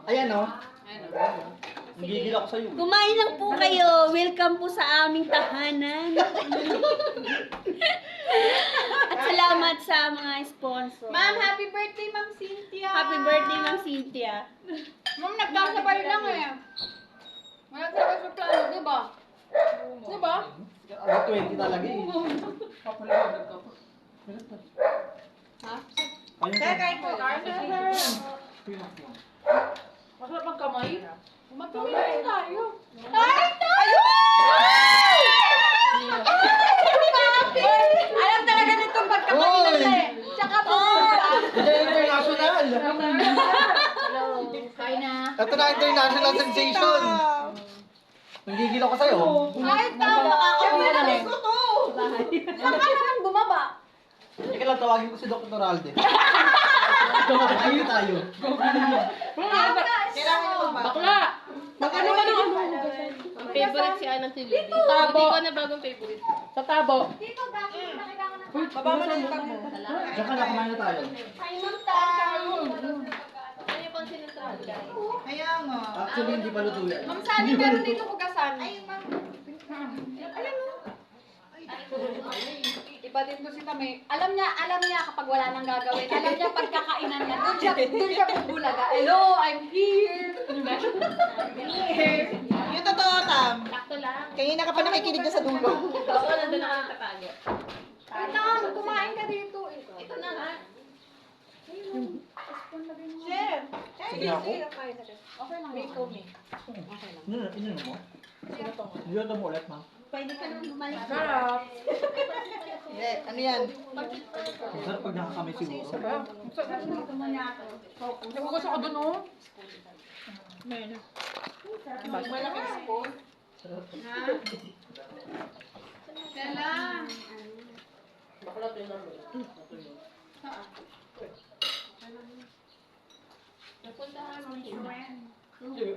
Ayan o. Nagigil ako sa'yo. Kumain lang po kayo. Welcome po sa aming tahanan. At salamat sa mga sponsor. Ma'am, happy birthday, Ma'am Cynthia! Happy birthday, Ma'am Cynthia. Ma'am, nagkasabay lang eh. Wala talaga sa plano, di ba? Di ba? Ako 20 talaga eh. Ha? Ayun po, masarap ang kamay. Magkamay tayo. Ay, tayo! Alam talaga nitong pagkakailan eh. Tsaka po. International! Kain na. Ito na international sensation! Nagigil ako sa'yo. Ay, tama ako. Saan ka naman bumaba? Ika lang, tawagin ko si Dr. Alde. Ayun tayo. Bakla! Ano ba nung ano? Ang favorite si Anang si Lily. Tabo. Hindi ko na bagong favorite. Sa tabo. Dito, bakit nakailangan ng Baba mo na yung tabo. Saka na, kumain na tayo. Kainom tayo. Ano yung pang sinusunod? Kaya nga. Actually, hindi pa luto yan. Ma'am Sally, meron dito hugasan. Ay, ma'am. Alam mo. Iba din to si Tame. Alam niya kapag wala nang gagawin. Alam niya pagkakainan niya. Doon siya bubulaga. Hello, I'm here. Yung totoo, Tam. Sakto lang. Kanina ka pa nakikinig na sa dulo. Oo, nandun ako nakatago. Tam, kumain ka dito. Ito na nga. Chef. Sige ako. Okay lang. Make me. Ino mo? Iyon mo ulit, ma'am. Pwede ka nang bumalik. Sarap. Hindi, ano yan? Sarap pag nakakamay siguro. Nagugas ako dun, oh. Malaking spoon. Ha? Stella. Napuntahan mo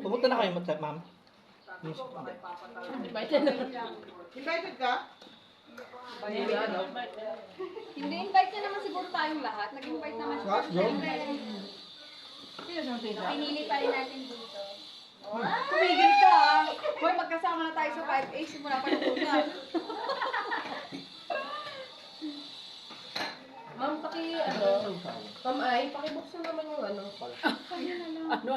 Pumunta na kayo, ma'am. Invited ka? Hindi, invite niya naman siguro tayong lahat. Nag-invite naman siya. What? Go. Pinili pa rin natin dito. Tumigil ka, ah. Hoy, magkasama na tayo sa 5A. Simula pa ng una. Ma'am, Ma'am Ay, pakibuksan naman yung ano. Ano?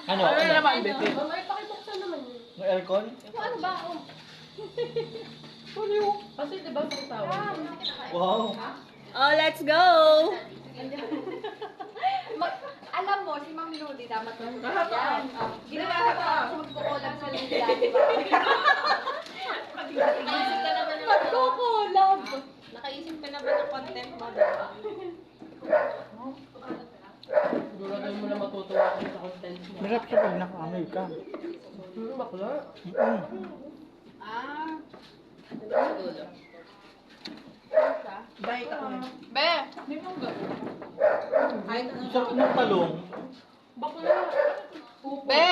Ma'am Ay, pakibuksan naman yun. Yung aircon? Ano ba? Kasi diba sa tawag? Wow. Oh, let's go! Alam mo, si Ma'am Ludi dapat matutunan yan. Ginawa ko ako magkukulang sa Ludi dati ba? Nakaisip ka naman ng Magkukulang! Nakaisip ka naman ng content mo, diba? Sigurado mo na matutuwa ka sa content mo. Masarap siya pag naka-amoy ka. Bakla. Ah. Bait ako yun. Be! Hindi mo Sarap ng talong. Bakla. Be!